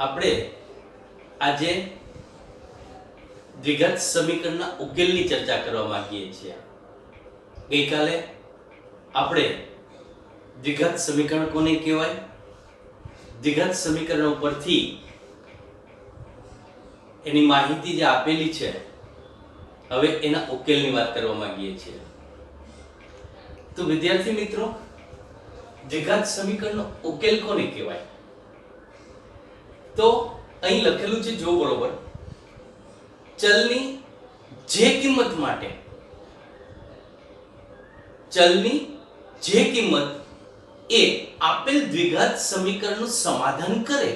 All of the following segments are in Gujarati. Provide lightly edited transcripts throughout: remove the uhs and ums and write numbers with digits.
આપણે આજે દ્વિઘાત સમીકરણના ઉકેલની ચર્ચા કરવા માંગીએ છીએ। ગઈકાલે આપણે દ્વિઘાત સમીકરણ કોને કહેવાય, દ્વિઘાત સમીકરણો પરથી એની માહિતી જે આપેલી છે, હવે એના ઉકેલની વાત કરવા માંગીએ છીએ। તો વિદ્યાર્થી મિત્રો, દ્વિઘાત સમીકરણનો ઉકેલ કોને કહેવાય? તો અહીં લખેલું છે, જો બરોબર, ચલની જે કિંમત માટે ચલની જે કિંમત એ આપેલ દ્વિઘાત સમીકરણનું સમાધાન કરે,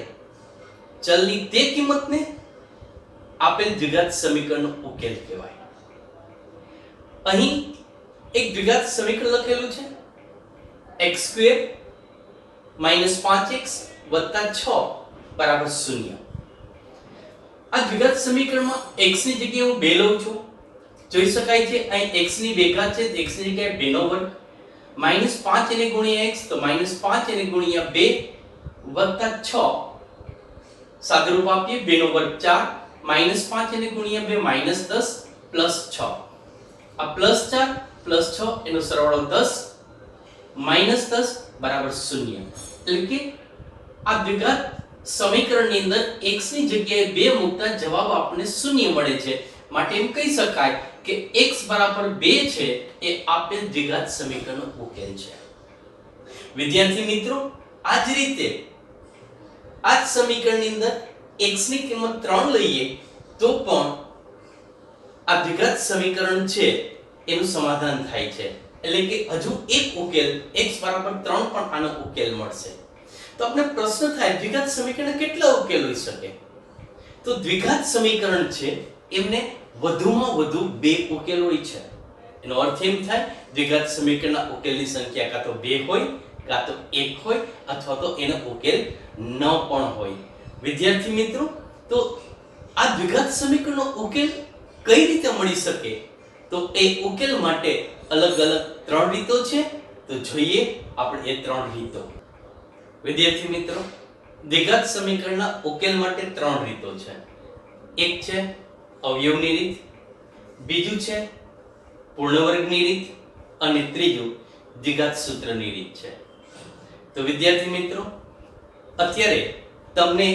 ચલની તે કિંમતને આપેલ દ્વિઘાત સમીકરણનો ઉકેલ કહેવાય। અહીં એક દ્વિઘાત સમીકરણ લખેલું છે, x² - 5x + 6 = 0। આ દ્વિઘાત સમીકરણમાં x ની જગ્યાએ હું 2 લઉં છું, જોઈ શકાય છે અહીં x ની 2 ઘાત છે, x ની જગ્યાએ 2 નો વર્ગ, -5 એને ગુણ્યા x તો -5 એને ગુણ્યા 2 + 6, સાદુરૂપ આપીએ 2 નો વર્ગ 4, -5 એને ગુણ્યા 2 -10 + 6, આ +4 + 6 એનો સરવાળો 10, -10 = 0। એટલે કે આ દ્વિઘાત સમીકરણની અંદર x ની જગ્યાએ 2 મૂકતા જવાબ આપણને 0 મળે છે, માટે એમ કહી શકાય કે x = 2 છે એ આપેલ દ્વિઘાત સમીકરણનો ઉકેલ છે। વિદ્યાર્થી મિત્રો, આ જ રીતે આ જ સમીકરણની અંદર x ની કિંમત 3 લઈએ તો પણ આ દ્વિઘાત સમીકરણ છે એનું સમાધાન થાય છે, એટલે કે હજુ એક ઉકેલ x = 3 પણ આનો ઉકેલ મળશે। તો આપણે પ્રશ્ન થાય, દ્વિઘાત સમીકરણ કેટલા ઉકેલ હોઈ શકે? તો દ્વિઘાત સમીકરણ છે એમને વધુમાં વધુ 2 ઉકેલ હોય છે। એનો અર્થ એમ થાય, દ્વિઘાત સમીકરણના ઉકેલની સંખ્યા કાં તો 2 હોય, કાં તો 1 હોય, અથવા તો એનો ઉકેલ ન પણ હોય। વિદ્યાર્થી મિત્રો, તો આ દ્વિઘાત સમીકરણનો ઉકેલ કઈ રીતે મળી શકે? તો એ ઉકેલ માટે અલગ અલગ 3 રીતો છે, તો જોઈએ આપણે એ 3 રીતો। વિદ્યાર્થી મિત્રો, દ્વિઘાત સમીકરણના ઉકેલ માટે 3 રીતો છે। એક છે અવયવની રીત, બીજું છે પૂર્ણ વર્ગની રીત, અને ત્રીજું દ્વિઘાત સૂત્રની રીત છે। તો વિદ્યાર્થી મિત્રો, અત્યારે તમને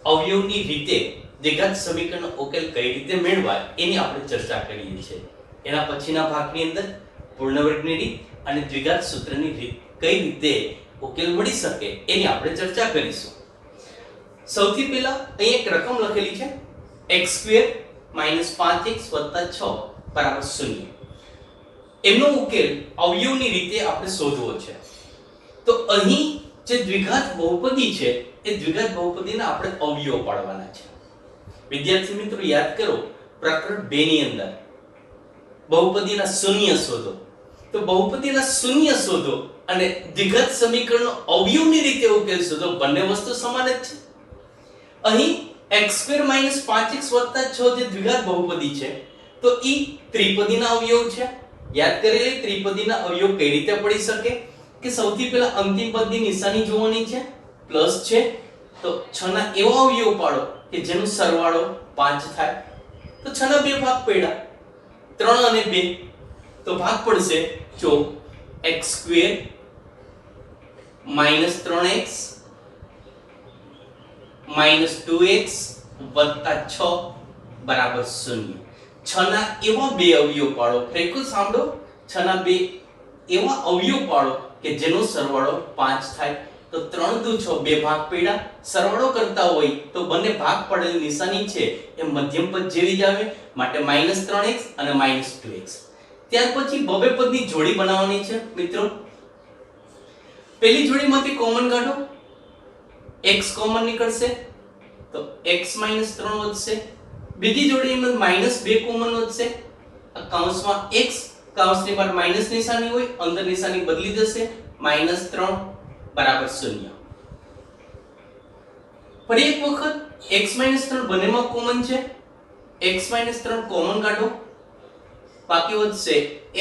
અવયવની રીતે દ્વિઘાત સમીકરણનો ઉકેલ કઈ રીતે મેળવાય એની આપણે ચર્ચા કરીએ છીએ। એના પછીના ભાગની અંદર પૂર્ણ વર્ગની રીત અને દ્વિઘાત સૂત્રની રીત કઈ રીતે ઉકેલ મળી શકે એની આપણે ચર્ચા કરીશું। સૌથી પહેલા અહીં એક રકમ લખેલી છે, x² - 5x + 6 = 0। એનો ઉકેલ અવયવની રીતે આપણે શોધવો છે। તો અહીં જે દ્વિઘાત બહુપદી છે એ દ્વિઘાત બહુપદીના આપણે અવયવ પાડવાના છે। વિદ્યાર્થી મિત્રો, યાદ કરો, પ્રકરણ 2 ની અંદર બહુપદીના શૂન્ય શોધો, તો બહુપદીના શૂન્ય શોધો અને દ્વિઘાત સમીકરણનો અવયવની રીતે ઉકેલ શોધો, બંને વસ્તુ સમાન જ છે। અહીં x² - 5x + 6 જે દ્વિઘાત બહુપદી છે, તો ઈ ત્રિપદીના અવયવ છે। યાદ કરી લે, ત્રિપદીના અવયવ કઈ રીતે પડી શકે કે સૌથી પહેલા અંતિમ પદની નિશાની જોવાની છે, પ્લસ છે, તો 6 ના એવા અવયવ પાડો કે જેનો સરવાળો 5 થાય। તો 6 ના 2 ભાગ પડ્યા, 3 અને 2, તો ભાગ પડશે જો x² - 3x - 2x + 6 = 0। 6 ના એવા 2 અવયવ પાડો, ફરીથી સાંભળો, 6 ના 2 એવા અવયવ પાડો કે જેનો સરવાળો 5 થાય। તો 3 દુ 6, 2 ભાગ પડ્યા, સરવાળો કરતા હોય તો બંને ભાગ પડેલી નિશાની છે એ મધ્યમ પદ જેવી જ આવે, માટે -3x અને -2x। ત્યાર પછી બબે પદની જોડી બનાવવાની છે મિત્રો। પહેલી જોડીમાંથી કોમન કાઢો, x કોમન નીકળશે તો x - 3 વધશે, બીજી જોડીમાં -2 કોમન વધશે, આ કૌંસમાં x, કૌંસની બહાર માઈનસ નિશાની હોય, અંદર નિશાની બદલી જશે, -3 = 0। ફરી એક વખત x - 3 બંનેમાં કોમન છે, x - 3 કોમન કાઢો, બાકી વધશે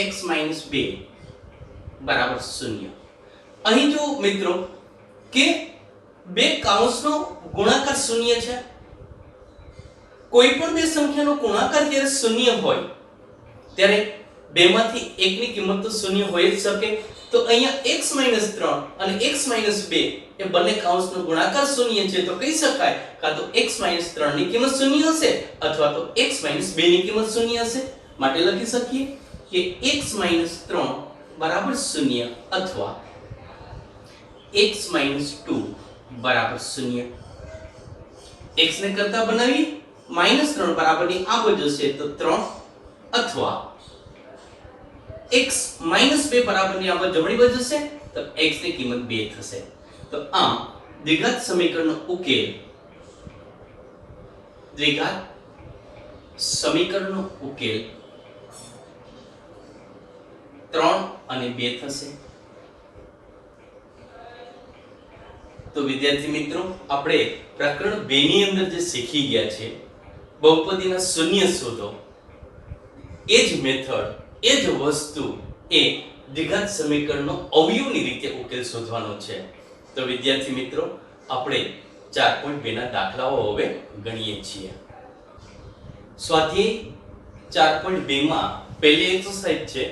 x - 2 = 0। અહીં જો મિત્રો કે બે કૌંસનો ગુણાકાર શૂન્ય છે. કોઈ પણ બે સંખ્યાનો ગુણાકાર જ્યારે શૂન્ય હોય ત્યારે બેમાંથી એકની કિંમત તો શૂન્ય હોય જ શકે. તો અહીંયા x 3 અને x 2 એ બંને કૌંસનો ગુણાકાર શૂન્ય છે, તો કહી શકાય કાં તો x 3 ની કિંમત શૂન્ય હશે અથવા તો x 2 ની કિંમત શૂન્ય હશે. માટે લખી શકીએ કે x 3 બરાબર શૂન્ય અથવા x 2 બરાબર શૂન્ય. x ને કરતા બનાવીએ -3 બરાબરની આ બાજુ છે તો 3 અથવા x - 2 બરાબરની આ બાજુ જમણી બાજુ છે તો x ની કિંમત 2 થશે. તો આમ દ્વિઘાત સમીકરણનો ઉકેલ દ્વિઘાત સમીકરણનો ઉકેલ 3 અને 2 થશે. તો વિદ્યાર્થી મિત્રો, આપણે પ્રકરણ 2 ની અંદર જે શીખી ગયા છે બહુપદીના શૂન્ય શોધો, એ જ મેથડ, એ જ વસ્તુ એ દ્વિઘાત સમીકરણનો અવયવની રીતે ઉકેલ શોધવાનો છે. તો વિદ્યાર્થી મિત્રો, આપણે 4.2 ના દાખલાઓ હવે ગણીએ છીએ. સ્વાધ્યાય 4.2 માં પહેલી એક્સરસાઇઝ છે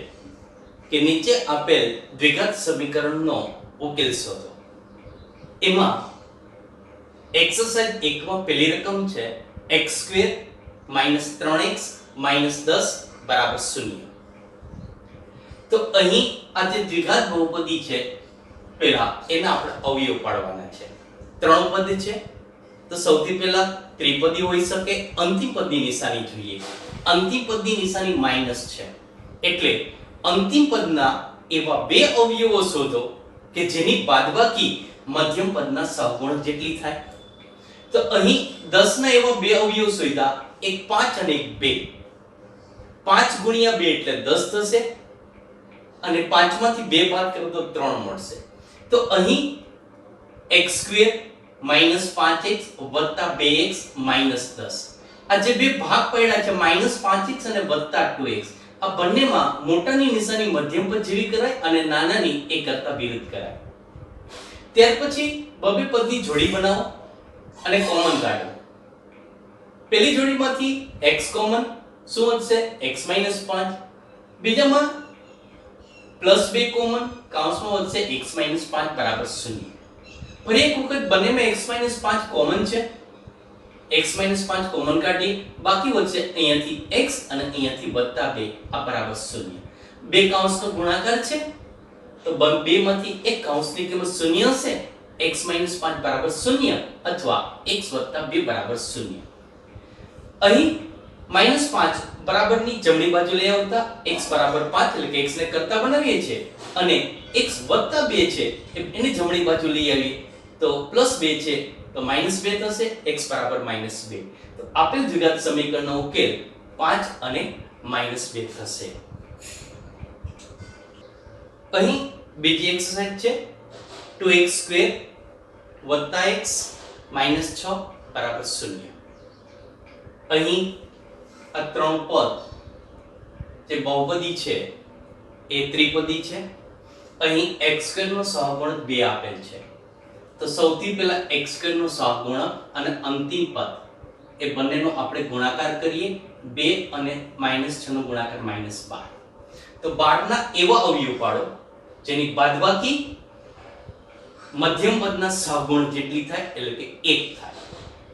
કે નીચે આપેલ દ્વિઘાત સમીકરણનો ઉકેલ શોધો. એમાં એક્સરસાઇઝ 1 માં પહેલી રકમ છે x² - 3x - 10 બરાબર 0. તો અહીં આ જે દ્વિઘાત બહુપદી છે પહેલા એના આપણે અવયવ પાડવાના છે. ત્રણ પદ છે તો સૌથી પહેલા ત્રિપદી હોઈ શકે. અંતિમ પદની નિશાની જોઈએ. અંતિમ પદની નિશાની માઈનસ છે, એટલે અંતિમ પદના એવા બે અવયવો શોધો કે જેની બાદબાકી મધ્યમ પદના સહગુણક જેટલી થાય. તો અહીં 10 ના એવા બે અવયવો શોધ્યા, એક 5 અને એક 2. 5 ગુણ્યા 2 એટલે 10 થશે અને 5 માંથી 2 બાદ કરો તો 3 મળશે. તો અહીં x² - 5x + 2x - 10. આ જે બે ભાગ પડ્યા છે -5x અને +2x, આ બંનેમાં મોટાની નિશાની મધ્યમ પદ જેવી કરાય અને નાનાની એ કરતા વિરુદ્ધ કરાય. ત્યાર પછી બબે પદની જોડી બનાવો અને કોમન કાઢો. પહેલી જોડીમાંથી x કોમન, શું વધશે? x - 5. બીજામાં +2 કોમન, કૌંસમાં વધશે x - 5 બરાબર 0. ફરી એક વખત બંનેમાં x - 5 કોમન છે, x - 5 કોમન કાઢી, બાકી વધશે અહીંયાથી x અને અહીંયાથી +2, આ બરાબર 0. બે કૌંસનો ગુણાકાર છે તો બે માંથી એક કૌંસની કિંમત 0 હશે. x - 5 બરાબર 0 અથવા x + 2 બરાબર 0. અહીં -5 બરાબરની જમણી બાજુ લઈ આવતા x બરાબર 5 એટલે કે x ને કરતા બનાવીએ છીએ અને x + 2 છે એની જમણી બાજુ લઈ આવીએ તો +2 છે તો -2 થશે. x બરાબર -2. તો આપેલ દ્વિઘાત સમીકરણનો ઉકેલ 5 અને -2 થશે. અહીં બીજી એક્સરસાઇઝ છે 2x² + x - 6 બરાબર 0. અહીં આ ત્રણ પદ જે બહુપદી છે એ ત્રિપદી છે. અહીં x² નો સહગુણક 2 આપેલ છે. તો સૌથી પહેલા x² નો સહગુણક અને અંતિમ પદ એ બંનેનો આપણે ગુણાકાર કરીએ. 2 અને -6 નો ગુણાકાર -12. તો 12 ના એવા અવયવ પાડો જેની બાદબાકી મધ્યમ પદના સહગુણક જેટલી થાય, એટલે કે 1 થાય.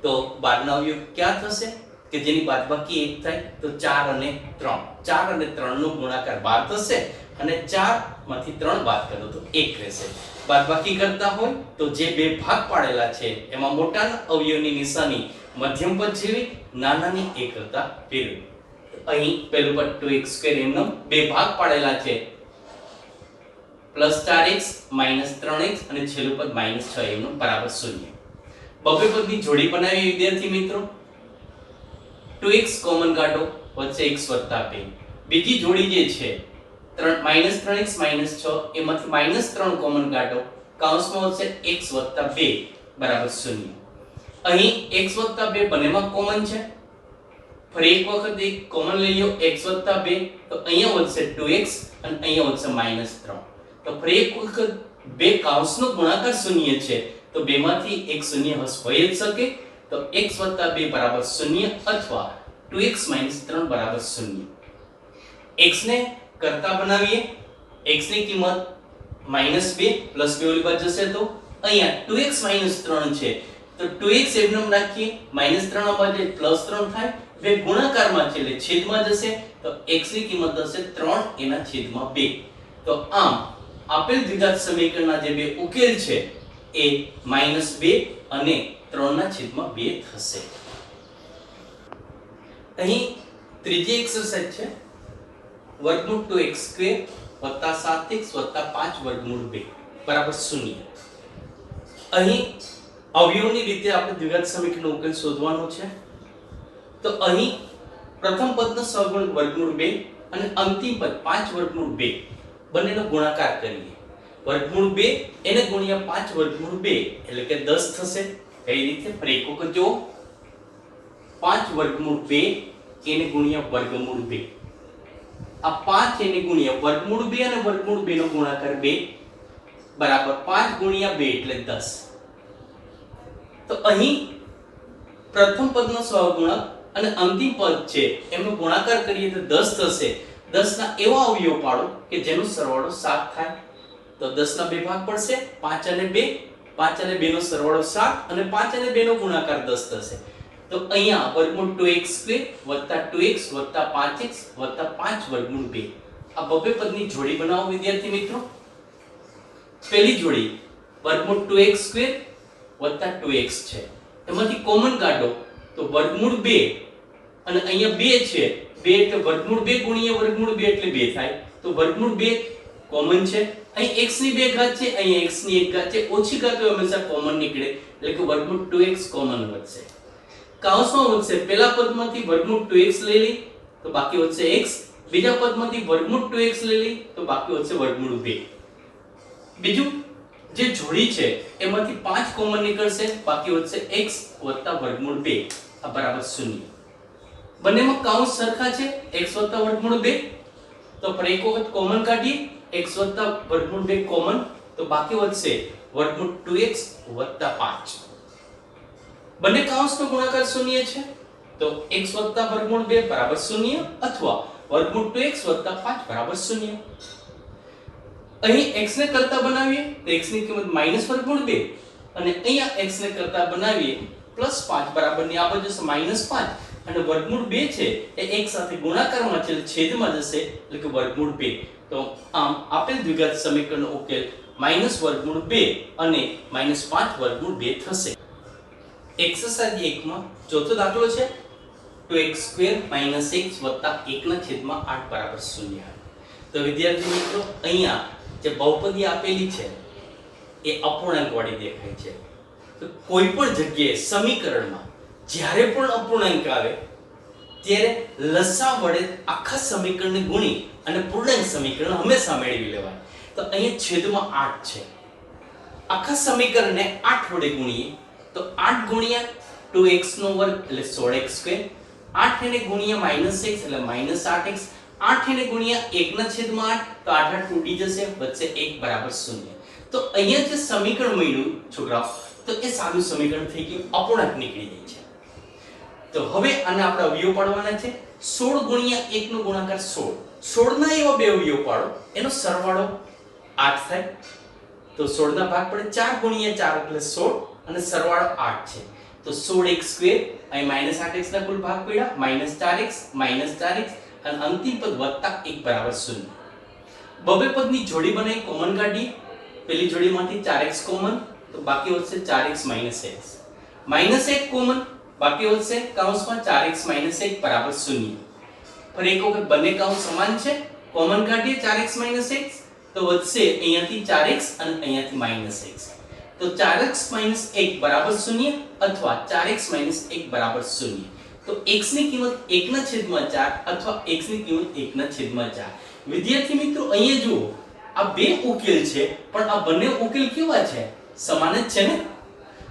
તો 12 ના અવયવ ક્યાં થશે કે જેની બાદબાકી 1 થાય? તો 4 અને 3. 4 અને 3 નો ગુણાકાર 12 થશે અને 4 માંથી 3 બાદ કરો તો 1 રહેશે. બાદબાકી કરતા હોય તો જે બે ભાગ પાડેલા છે એમાં મોટાના અવયવની નિશાની મધ્યમ પદ જેવી, નાનાની એ કરતા વિરુદ્ધ. અહીં પહેલું પદ 2x² એમનો બે ભાગ પાડેલા છે +4x - 3x અને છેલ્લું પદ -6 એમનો બરાબર 0. બબે પદની જોડી બનાવી વિદ્યાર્થી મિત્રો. 2x કોમન કાઢો, વચ્ચે x + 2. બીજી જોડી જે છે -3x - 6 એમાંથી -3 કોમન કાઢો, કૌંસમાં વધશે x + 2 બરાબર 0. અહીં x + 2 બંનેમાં કોમન છે. ફરી એક વખત એક કોમન લઈ લો x + 2, તો અહીંયા વધશે 2x અને અહીંયા વધશે -3. તો ફરી એક વખત બે કૌંસનો ગુણાકાર 0 છે તો બેમાંથી એક શૂન્ય હોઈ જ શકે, તો x + 2 બરાબર 0 અથવા 2x - 3 બરાબર 0. x ને કરતા બનાવીએ, x ની કિંમત -2 + 2 ઓલી બાજુ જશે તો અહીંયા 2x - 3 છે તો 2x એમનેમ રાખીએ, -3 આ બાજુ +3 થાય, બે ગુણાકારમાં છે એટલે છેદમાં જશે તો x ની કિંમત થશે 3 એના છેદમાં 2. તો આમ આપેલ દ્વિઘાત સમીકરણના જે બે ઉકેલ છે એ -2 અને 3 ના છેદમાં 2 થશે. અહીં ત્રીજી એક્સરસાઇઝ છે વર્ગમૂળ 2x² + 7x + 5 વર્ગમૂળ 2 બરાબર 0. અહીં અવયવની રીતે આપણે દ્વિઘાત સમીકરણનો ઉકેલ શોધવાનો છે. તો અહીં પ્રથમ પદનો સહગુણક વર્ગમૂળ 2 અને અંતિમ પદ 5 વર્ગમૂળ 2 બંનેનો ગુણાકાર કરીએ. વર્ગમૂળ 2 એને ગુણ્યા 5 વર્ગમૂળ 2 એટલે કે 10 થશે. કઈ રીતે? ફરી એક વખત જો 5 વર્ગમૂળ 2 એને ગુણ્યા વર્ગમૂળ 2, આ 5 એને ગુણ્યા વર્ગમૂળ 2 અને વર્ગમૂળ 2 નો ગુણાકાર 2 બરાબર 5 ગુણ્યા 2 એટલે 10. તો અહીં પ્રથમ પદનો સહગુણક અને અંતિમ પદ છે એમનો ગુણાકાર કરીએ તો 10 થશે. 10 ના એવા અવયવ પાડો કે જેનો સરવાળો 7 થાય. તો 10 ના બે ભાગ પડશે, 5 અને 2. 5 અને 2 નો સરવાળો 7 અને 5 અને 2 નો ગુણાકાર 10 થશે. તો અહીંયા વર્ગમૂળ 2x² + 2x + 5x + 5 વર્ગમૂળ 2 આ બબે પદની જોડી બનાવો વિદ્યાર્થી મિત્રો. પહેલી જોડી વર્ગમૂળ 2x² + 2x છે, એમાંથી કોમન કાઢો તો વર્ગમૂળ 2 અને અહીંયા 2 છે, 2 એટલે વર્ગમૂળ 2 ગુણ્યા વર્ગમૂળ 2 એટલે 2 થાય. તો વર્ગમૂળ 2 કોમન છે. અહીં x ની 2 ઘાત છે, અહીં x ની 1 ઘાત છે, ઓછી ઘાતો હંમેશા કોમન નીકળે એટલે કે વર્ગમૂળ 2x કોમન વધશે. કૌંસમાં વધશે પહેલા પદમાંથી વર્ગમૂળ 2x લઈ લી તો બાકી વધશે x, બીજા પદમાંથી વર્ગમૂળ 2x લઈ લી તો બાકી વધશે વર્ગમૂળ 2. બીજું જે જોડી છે એમાંથી 5 કોમન નીકળશે, બાકી વધશે x + વર્ગમૂળ 2 આ બરાબર 0. બંનેમાં કૌંસ સરખા છે, x + વર્ગમૂળ 2. તો ફરી એક વખત કોમન કાઢીએ, x + વર્ગમૂળ 2 કોમન, તો બાકી વધશે વર્ગમૂળ 2x + 5. બંને કૌંસનો ગુણાકાર 0 છે તો x + વર્ગમૂળ 2 બરાબર 0 અથવા વર્ગમૂળ 2x + 5 બરાબર 0. અહીં x ને કરતા બનાવીએ તો x ની કિંમત -વર્ગમૂળ 2 અને અહીંયા x ને કરતા બનાવીએ +5 બરાબરની આ બાજુ -5 અને વર્ગમૂળ 2 છે એ એક સાથે ગુણાકારમાં છે એટલે છેદમાં જશે એટલે કે વર્ગમૂળ 2. તો આમ આપેલ દ્વિઘાત સમીકરણનો ઉકેલ -વર્ગમૂળ 2 અને -5 વર્ગમૂળ 2 થશે. એક્સરસાઇઝ 1 માં ચોથો દાખલો છે 2x² - x + 1/8 બરાબર 0. તો વિદ્યાર્થી મિત્રો અહીંયા જે બહુપદી આપેલી છે એ અપૂર્ણાંક વાળી દેખાય છે. તો કોઈ પણ જગ્યાએ સમીકરણમાં જ્યારે પણ અપૂર્ણાંક આવે ત્યારે લસા વડે આખા સમીકરણને ગુણી અને પૂર્ણાંક સમીકરણ હંમેશા મેળવી લેવાય. તો અહીંયા છેદમાં 8 છે, આખા સમીકરણને 8 વડે ગુણીએ તો 8 ગુણ્યા 2x નો વર્ગ એટલે 16x², 8 એને ગુણ્યા -x એટલે -8x, 8 એને ગુણ્યા 1/8 તો 8 તૂટી જશે, બચશે 1 બરાબર 0. તો અહીંયા જે સમીકરણ મળ્યું છોકરાઓ તો એ સાદું સમીકરણ થઈ ગયું, અપૂર્ણાંક નીકળી જાય છે. તો હવે આને આપણે અવયવ પાડવાના છે. 16 ગુણ્યા 1 નો ગુણાકાર 16, 16 ના એવા બે અવયવ પાડો એનો સરવાળો 8 થાય. તો 16 ના ભાગ પડે 4 ગુણ્યા 4 એટલે 16 અને સરવાળો 8 છે. તો 16x² અહીં -8x ના કુલ ભાગ પડ્યા -4x -4x અને અંતિમ પદ +1 બરાબર 0. બબે પદની જોડી બનાવી કોમન કાઢીએ. પહેલી જોડીમાંથી 4x કોમન તો બાકી વધશે 4x - x, -1 કોમન બાકી વધશે કૌંસમાં 4x - 1 બરાબર 0. ફરી એક વખત બંને કૌંસ સમાન છે, કોમન કાઢીએ 4x - x તો વધશે અહીંયાથી 4x અને અહીંયાથી -x. તો 4x - 1 બરાબર 0 અથવા 4x - 1 બરાબર 0. તો x ની કિંમત 1/4 અથવા x ની કિંમત 1/4. વિદ્યાર્થી મિત્રો અહીંયા જુઓ આ બે ઉકેલ છે પણ આ બંને ઉકેલ કેવા છે? સમાન જ છે ને.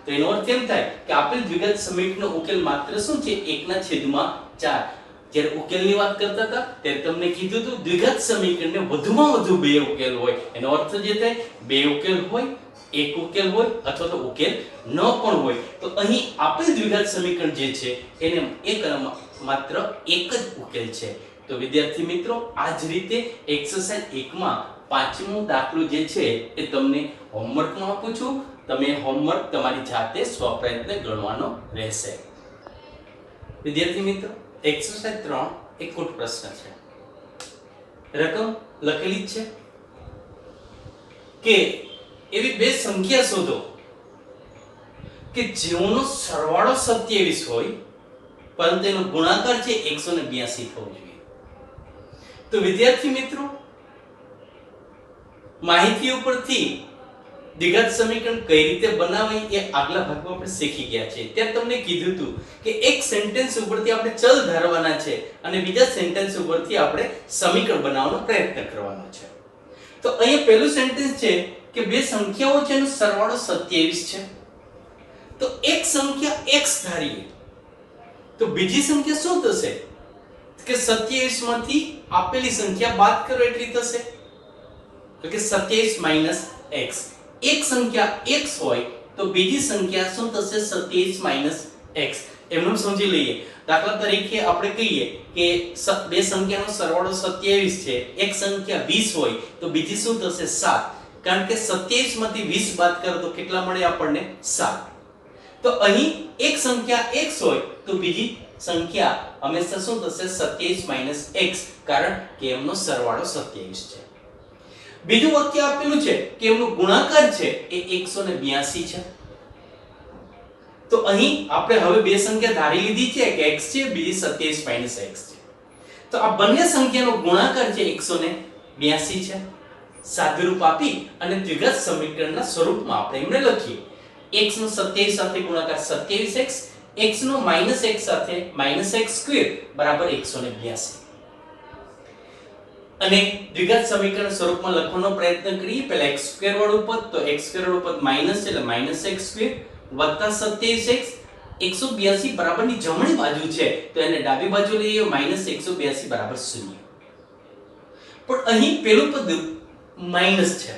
તો એનો અર્થ એમ થાય કે આપેલ દ્વિઘાત સમીકરણનો ઉકેલ માત્ર શું છે 1/4. જ્યારે ઉકેલની વાત કરતા હતા ત્યારે તમને કીધું હતું દ્વિઘાત સમીકરણને વધુમાં વધુ બે ઉકેલ હોય, એનો અર્થ જે થાય બે ઉકેલ હોય એક ઉકેલ હોય અથવા તો ઉકેલ ન પણ હોય તો અહીં આપેલ દ્વિઘાત સમીકરણ જે છે એને એક માત્ર એક જ ઉકેલ છે. તો વિદ્યાર્થી મિત્રો આ જ રીતે એક્સરસાઇઝ 1 માં પાંચમો દાખલો જે છે એ તમને હોમવર્કમાં આપું છું. તમે હોમવર્ક તમારી જાતે સ્વપ્રયત્ને ગણવાનો રહેશે. વિદ્યાર્થી મિત્રો એક્સરસાઇઝ 3 એક કુટ પ્રશ્ન છે. રકમ લખેલી જ છે કે એવી બે સંખ્યા શોધો કે જેઓનો સરવાળો 27 હોય પરંતુ એનો ગુણાકાર છે 182 થવો જોઈએ. તો વિદ્યાર્થી મિત્રો માહિતી ઉપરથી દ્વિઘાત સમીકરણ કઈ રીતે બનાવાય એ આગલા ભાગમાં આપણે શીખી ગયા છે. ત્યાં તમને કીધું હતું કે એક સેન્ટેન્સ ઉપરથી આપણે ચલ ધારવાના છે અને બીજા સેન્ટેન્સ ઉપરથી આપણે સમીકરણ બનાવવાનો પ્રયત્ન કરવાનો છે. તો અહીંયા પહેલું સેન્ટેન્સ છે કે બે સંખ્યાઓ છે એનો સરવાળો 27 છે. તો એક સંખ્યા x ધારીએ તો બીજી સંખ્યા શું થશે કે 27 માંથી આપેલી સંખ્યા બાદ કરો એટલી થશે. તો કે 27 - x. એક સંખ્યા x હોય તો બીજી સંખ્યા શું થશે 27 - x. એમનું સમજી લઈએ. દાખલા તરીકે આપણે કહીએ કે બે સંખ્યાનો સરવાળો 27 છે, એક સંખ્યા 20 હોય તો બીજી શું થશે 7. કારણ કે 27 માંથી 20 બાદ કરો તો કેટલા મળે આપણને 7. તો અહીં એક સંખ્યા x હોય તો બીજી સંખ્યા હંમેશા શું થશે 27 - x કારણ કે એમનો સરવાળો 27 છે. બીજું વાક્ય આપેલું છે કે એમનો ગુણાકાર છે એ 182 છે. તો અહીં આપણે હવે બે સંખ્યા ધારી લીધી છે કે x છે, બીજી 27 - x છે. તો આ બંને સંખ્યાનો ગુણાકાર છે 182 છે. સાદુરૂપ આપી અને દ્વિઘાત સમીકરણના સ્વરૂપમાં આપણે એમને લખીએ. x નો 27 સાથે ગુણાકાર 27x, x નો -x સાથે -x² બરાબર 182. અને દ્વિઘાત સમીકરણ સ્વરૂપમાં લખવાનો પ્રયત્ન કરીએ. પહેલા x² વાળું પદ તો x² વાળું પદ માઈનસ એટલે -x² વત્તા 27x. 182 બરાબરની જમણી બાજુ છે તો એને ડાબી બાજુ લઈએ -182 બરાબર 0. પણ અહીં પેલું પદ માઈનસ છે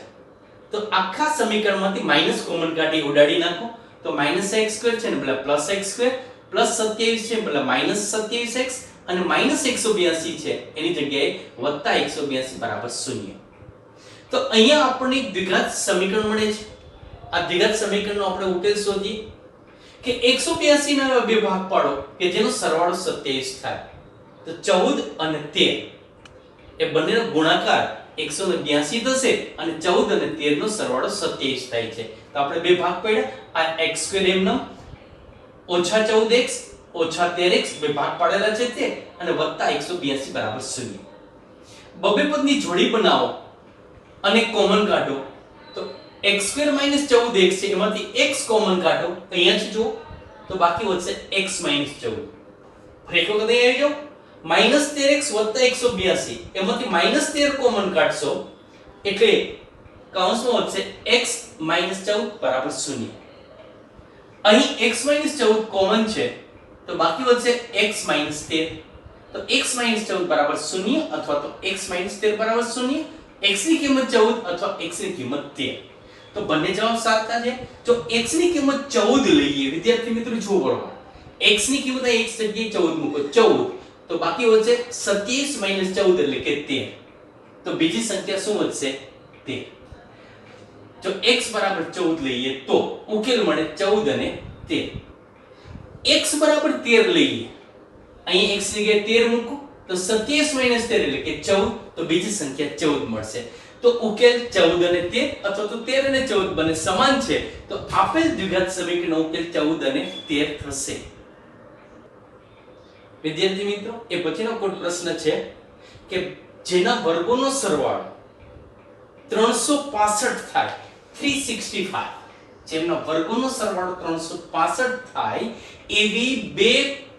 તો આખા સમીકરણમાંથી માઈનસ કોમન કાઢી ઉડાડી નાખો તો -x² છે ને પેલા +x² +27 છે પેલા -27x અને -182 છે એની જગ્યાએ +182 બરાબર 0. તો અહીંયા આપણને દ્વિઘાત સમીકરણ મળે છે. આ દ્વિઘાત સમીકરણનો આપણે ઉકેલ શોધીએ કે 182 ના બે ભાગ પાડો કે જેનો સરવાળો 27 થાય. તો 14 અને 13 એ બંનેનો ગુણાકાર 182 થશે અને 14 અને 13 નો સરવાળો 27 થાય છે. તો આપણે બે ભાગ પાડ્યા. આ x² એમનો -14x -13x બે ભાગ પાડેલા છે તે અને +182 બરાબર 0. બબે પદની જોડી બનાવો અને કોમન કાઢો તો x² - 14x છે એમાંથી x કોમન કાઢો અહીંયા છે જો તો બાકી વધશે x - 14. ફરી એક વખત અહીં આવી જાઓ -13x + 182 એમાંથી -13 કોમન કાઢશો એટલે કૌંસમાં વધશે x - 14 બરાબર 0. અહીં x - 14 કોમન છે તો બાકી વધશે x - 13. તો x - 14 બરાબર 0 અથવા તો x - 13 બરાબર 0. x ની કિંમત 14 અથવા x ની કિંમત 13. તો બંને જવાબ સાચા છે. જો x ની કિંમત 14 લઈએ વિદ્યાર્થી મિત્રો જુઓ બરાબર x ની કિંમત આ x જગ્યાએ 14 મૂકો 14 તો બાકી વધશે 27 - 14 એટલે કે 13. તો બીજી સંખ્યા શું વધશે 13. જો x બરાબર 14 લઈએ તો ઉકેલ મળે 14 અને 13. x બરાબર 13 લઈએ અહીં x ની જગ્યાએ 13 મૂકો તો 27 - 13 એટલે કે 14 તો બીજી સંખ્યા 14 મળશે. તો ઉકેલ 14 અને 13 અથવા તો 13 અને 14 બંને સમાન છે તો આપેલ દ્વિઘાત સમીકરણનો ઉકેલ 14 અને 13 થશે. વિદ્યાર્થી મિત્રો એ પછીનો કોડ પ્રશ્ન છે કે જેના વર્ગોનો સરવાળો 365 થાય 365 જેમના વર્ગોનો સરવાળો 365 થાય એવી બે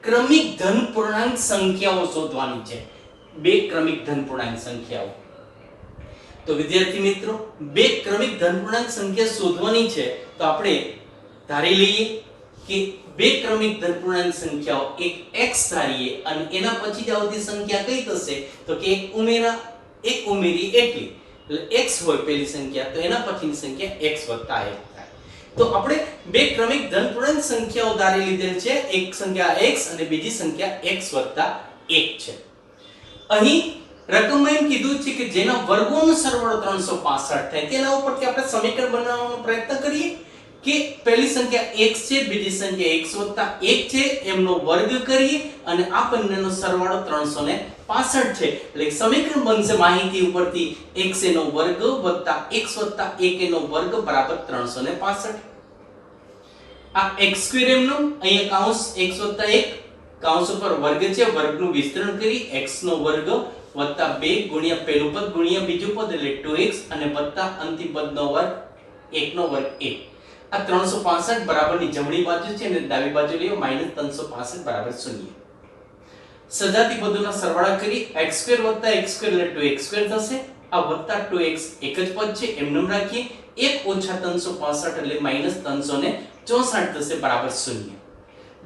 ક્રમિક ધન પૂર્ણાંક સંખ્યાઓ શોધવાની છે. બે ક્રમિક ધન પૂર્ણાંક સંખ્યાઓ. તો વિદ્યાર્થી મિત્રો બે ક્રમિક ધન પૂર્ણાંક સંખ્યા શોધવાની છે તો આપણે ધારી લઈએ કે બે ક્રમિક ધન પૂર્ણાંક સંખ્યાઓ એક x ધારીએ અને એના પછી જ આવતી સંખ્યા કઈ થશે તો કે એક ઉમેરી એટલી એટલે x હોય પહેલી સંખ્યા તો એના પછીની સંખ્યા x વત્તા 1 થાય. તો આપણે બે ક્રમિક ધન પૂર્ણાંક સંખ્યાઓ ધારી લીધેલ છે, એક સંખ્યા x અને બીજી સંખ્યા x વત્તા 1 છે. અહીં રકમમાં એમ કીધું છે કે જેના વર્ગોનો સરવાળો 365 થાય તેના ઉપરથી આપણે સમીકરણ બનાવવાનો પ્રયત્ન કરીએ કે પહેલી સંખ્યા x છે, બીજી સંખ્યા x વત્તા 1 છે, એમનો વર્ગ કરીએ અને આ બંનેનો સરવાળો 365 છે. એટલે સમીકરણ બનશે માહિતી ઉપરથી x નો વર્ગ વત્તા x વત્તા 1 નો વર્ગ બરાબર 365. આ x² એમનો અહીંયા કૌંસ x વત્તા 1 કૌંસ ઉપર વર્ગ છે, વર્ગનું વિસ્તરણ કરી x નો વર્ગ વત્તા 2 ગુણ્યા પહેલું પદ ગુણ્યા બીજું પદ એટલે 2x અને વત્તા અંતિમ પદનો વર્ગ 1 નો વર્ગ 1. આ 365 બરાબરની જમણી બાજુ છે અને ડાબી બાજુ લઈએ -365 બરાબર 0. સજાતી પદોના સરવાળા કરી x² વત્તા x² એટલે 2x² થશે. આ વત્તા 2x એક જ પદ છે એમનેમ રાખીએ. 1 ઓછા 365 એટલે -364 થશે બરાબર 0.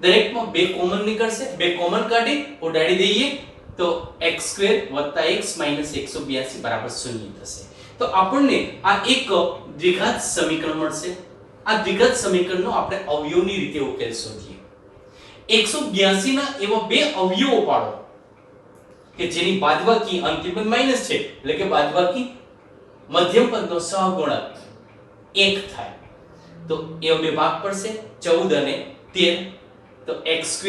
દરેકમાં 2 કોમન નીકળશે, 2 કોમન કાઢી ઉડાડી દઈએ તો x² વત્તા x -182 બરાબર 0 થશે. તો આપણને આ એક દ્વિઘાત સમીકરણ મળશે. આ દ્વિઘાત સમીકરણનો આપણે અવયવની રીતે ઉકેલ શોધીએ. 182 ના એવા બે અવયવો પાડો કે જેની બાદબાકી અંતિમ પદ માઈનસ છે એટલે કે બાદબાકી મધ્યમ પદનો સહગુણક 1 થાય. તો એ બે ભાગ પડશે 14 અને 13. તો x²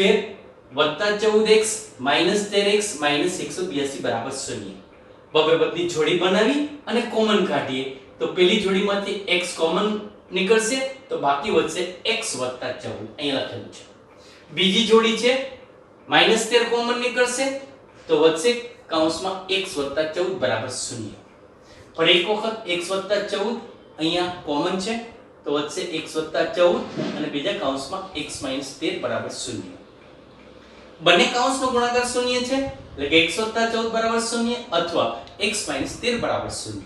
વત્તા 14x -13x -182 બરાબર 0. બબે પદની જોડી બનાવી અને કોમન કાઢીએ તો પેલી જોડીમાંથી x કોમન નીકળશે તો બાકી વધશે x વત્તા 14 અહીંયા લખેલું છે. બીજી જોડી છે -13 કોમન નીકળશે તો વધશે કૌંસમાં x વત્તા 14 બરાબર 0. પણ એક વખત x વત્તા 14 અહીંયા કોમન છે તો વધશે x વત્તા 14 અને બીજા કૌંસમાં x -13 બરાબર 0. બંને કૌંસનો ગુણાકાર 0 છે એટલે કે x વત્તા 14 બરાબર 0 અથવા x -13 બરાબર 0.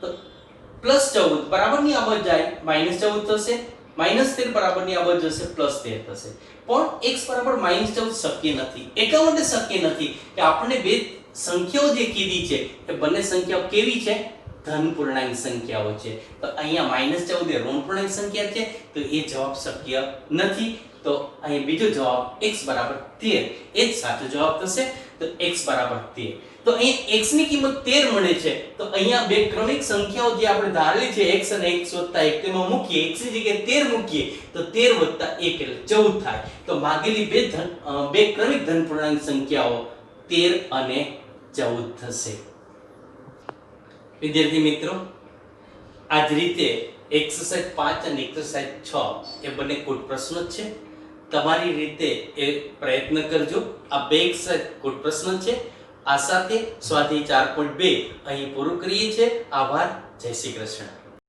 તો +14 બરાબરની આ બાજુ જાય -14 થશે, -13 બરાબરની આ બાજુ જશે +13 થશે. પણ x બરાબર -14 શક્ય નથી. એટલા માટે શક્ય નથી કે આપણે બે સંખ્યાઓ જે કીધી છે એ બંને સંખ્યાઓ કેવી છે? ધન પૂર્ણાંક સંખ્યાઓ છે. તો અહીંયા -14 એ ઋણ પૂર્ણાંક સંખ્યા છે તો એ જવાબ શક્ય નથી. તો અહીં બીજો જવાબ x બરાબર 13 એ જ સાચો જવાબ થશે. તો x બરાબર 13. તો અહીં x ની કિંમત 13 મળે છે તો અહીંયા બે ક્રમિક સંખ્યાઓ જે આપણે ધારેલી છે x અને x વત્તા 1 તેમાં મૂકીએ, x ની જગ્યાએ 13 મૂકીએ તો 13 વત્તા 1 એટલે 14 થાય. તો માગેલી બે ક્રમિક ધન પૂર્ણાંક સંખ્યાઓ 13 અને 14 થશે. વિદ્યાર્થી મિત્રો, આ જ રીતે એક્સરસાઇઝ 5 અને એક્સરસાઇઝ 6 એ બંને કુટ પ્રશ્નો છે. તમારી રીતે એ પ્રયત્ન કરજો. આ બે એક્સરસાઇઝ કુટ પ્રશ્ન છે. આ સાથે સ્વાધ્યાય 4.2 અહીં પૂરું કરીએ છીએ. આભાર. જય શ્રી કૃષ્ણ.